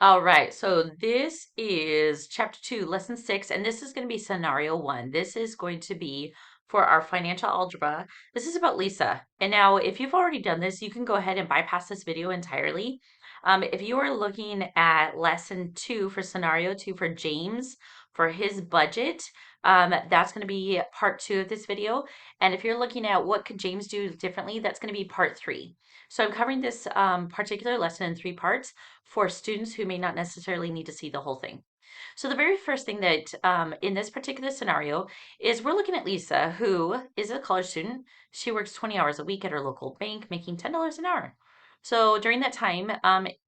All right, so this is chapter 2, lesson 6, and this is going to be scenario 1. This is going to be for our financial algebra. This is about Lisa. And now, if you've already done this, you can go ahead and bypass this video entirely. If you are looking at lesson 2 for scenario 2 for James for his budget, that's going to be part 2 of this video. And if you're looking at what could James do differently, that's going to be part 3. So I'm covering this particular lesson in 3 parts for students who may not necessarily need to see the whole thing. So the very first thing that in this particular scenario is we're looking at Lisa, who is a college student. She works 20 hours a week at her local bank, making $10 an hour. So during that time,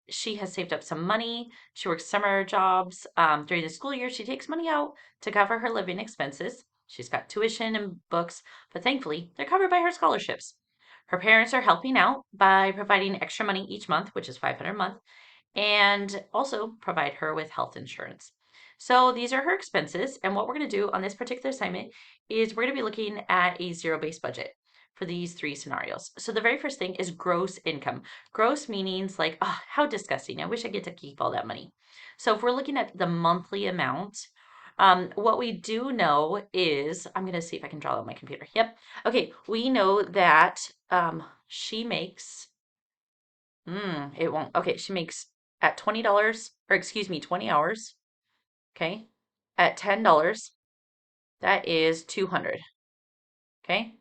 she has saved up some money. She works summer jobs. During the school year, she takes money out to cover her living expenses. She's got tuition and books, but thankfully, they're covered by her scholarships. Her parents are helping out by providing extra money each month, which is $500 a month, and also provide her with health insurance. So these are her expenses. And what we're going to do on this particular assignment is we're going to be looking at a zero-based budget for these 3 scenarios. So the very first thing is gross income. Gross meanings like, oh, how disgusting. I wish I get to keep all that money. So if we're looking at the monthly amount, what we do know is, I'm going to see if I can draw on my computer. Yep. Okay. We know that she makes it won't. Okay, she makes at $20, or excuse me, 20 hours. Okay. At $10, that is 200. Okay.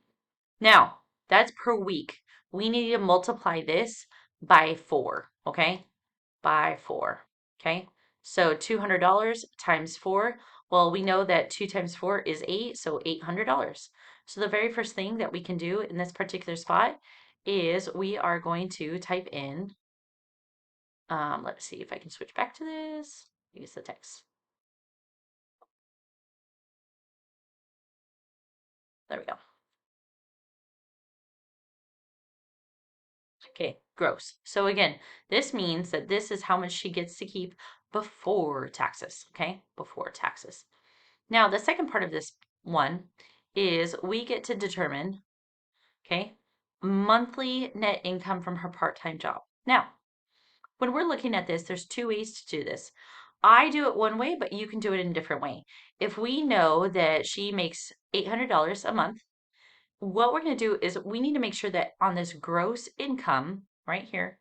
Now, that's per week. We need to multiply this by 4. Okay. By 4. Okay. So $200 times 4. Well, we know that 2 times 4 is 8, so $800. So the very first thing that we can do in this particular spot is we are going to type in let's see if I can switch back to this. Use the text. There we go. Okay, gross. So again, this means that this is how much she gets to keep before taxes, okay? Before taxes. Now, the second part of this one is we get to determine, okay, monthly net income from her part-time job. Now, when we're looking at this, there's 2 ways to do this. I do it one way, but you can do it in a different way. If we know that she makes $800 a month, what we're going to do is we need to make sure that on this gross income right here,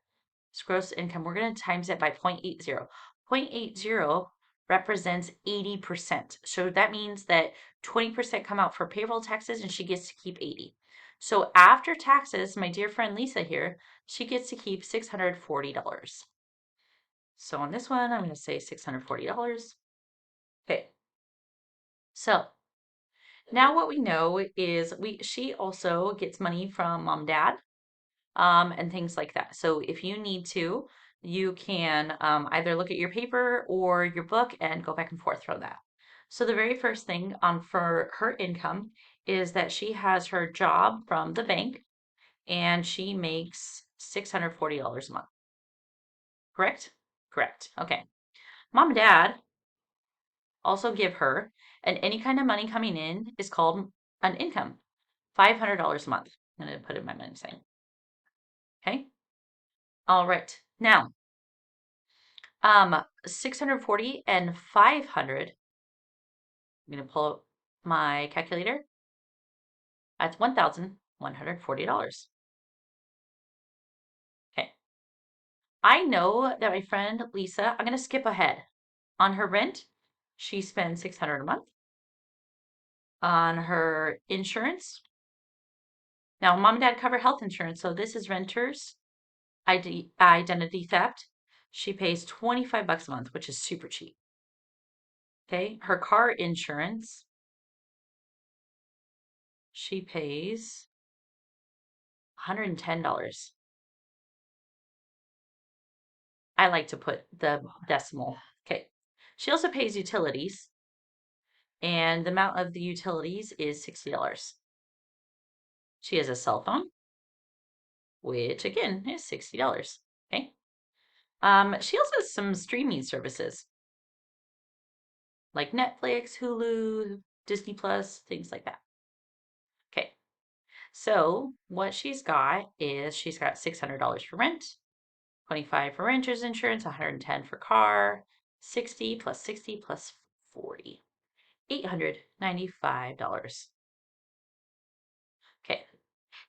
this gross income, we're going to times it by 0.80. 0.80 represents 80%. So that means that 20% come out for payroll taxes and she gets to keep 80. So after taxes, my dear friend Lisa here, she gets to keep $640. So on this one, I'm going to say $640. Okay. So now what we know is she also gets money from mom and dad and things like that. So if you need to, you can either look at your paper or your book and go back and forth from that. So the very first thing for her income is that she has her job from the bank and she makes $640 a month. Correct? Correct. Okay. Mom and dad also give her, and any kind of money coming in is called an income. $500 a month. I'm going to put in my money sign. Okay. All right. Now, 640 and 500. I'm going to pull up my calculator. That's $1,140. Okay. I know that my friend Lisa, I'm going to skip ahead. On her rent, she spends $600 a month. On her insurance, now mom and dad cover health insurance, so this is renters identity theft. She pays 25 bucks a month, which is super cheap. Okay, her car insurance, she pays $110. I like to put the decimal. Okay. She also pays utilities, and the amount of the utilities is $60. She has a cell phone, which again is $60. Okay. She also has some streaming services like Netflix, Hulu, Disney Plus, things like that. Okay. So what she's got is she's got $600 for rent. 25 for renter's insurance, 110 for car, 60 plus 60 plus 40, $895. Okay.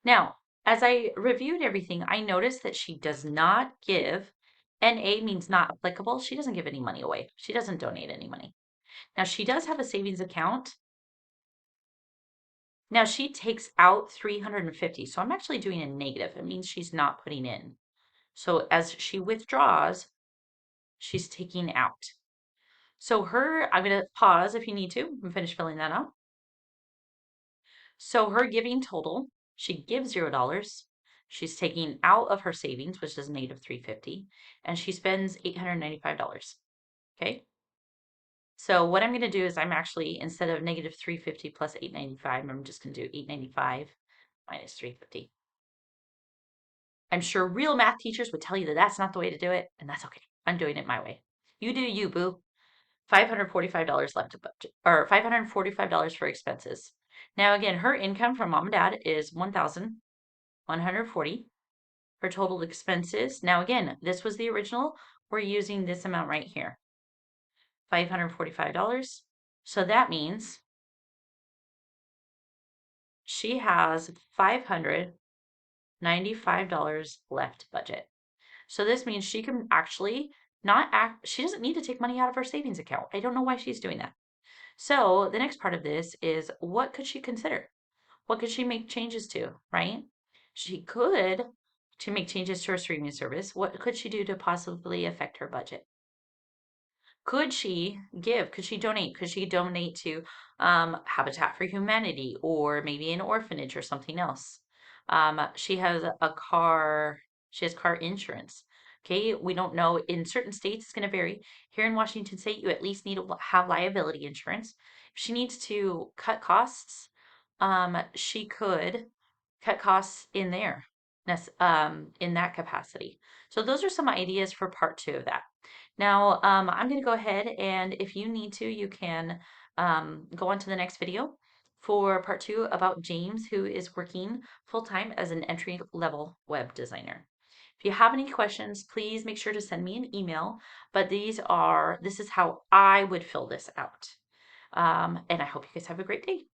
Now, as I reviewed everything, I noticed that she does not give, NA means not applicable. She doesn't give any money away. She doesn't donate any money. Now, she does have a savings account. Now, she takes out 350. So I'm actually doing a negative. It means she's not putting in. So as she withdraws, she's taking out. So I'm going to pause if you need to and finish filling that out. So her giving total, she gives $0. She's taking out of her savings, which is negative 350, and she spends $895. Okay. So what I'm going to do is I'm actually, instead of negative 350 plus 895, I'm just going to do 895 minus 350. I'm sure real math teachers would tell you that that's not the way to do it, and that's okay. I'm doing it my way. You do you, boo. $545 left to budget, or $545 for expenses. Now again, her income from mom and dad is $1,140. Her total expenses. Now again, this was the original. We're using this amount right here. $545. So that means she has $595 left budget. So this means she can actually not act, she doesn't need to take money out of her savings account. I don't know why she's doing that. So the next part of this is, what could she consider? What could she make changes to, right? She could, to make changes to her streaming service, what could she do to possibly affect her budget? Could she give? Could she donate? Could she donate to Habitat for Humanity or maybe an orphanage or something else? She has a car, she has car insurance. Okay, we don't know. In certain states, it's going to vary. Here in Washington State, you at least need to have liability insurance. If she needs to cut costs, she could cut costs in there, in that capacity. So those are some ideas for part 2 of that. Now, I'm going to go ahead, and if you need to, you can go on to the next video for part 2 about James, who is working full-time as an entry-level web designer. If you have any questions, please make sure to send me an email, but this is how I would fill this out. And I hope you guys have a great day.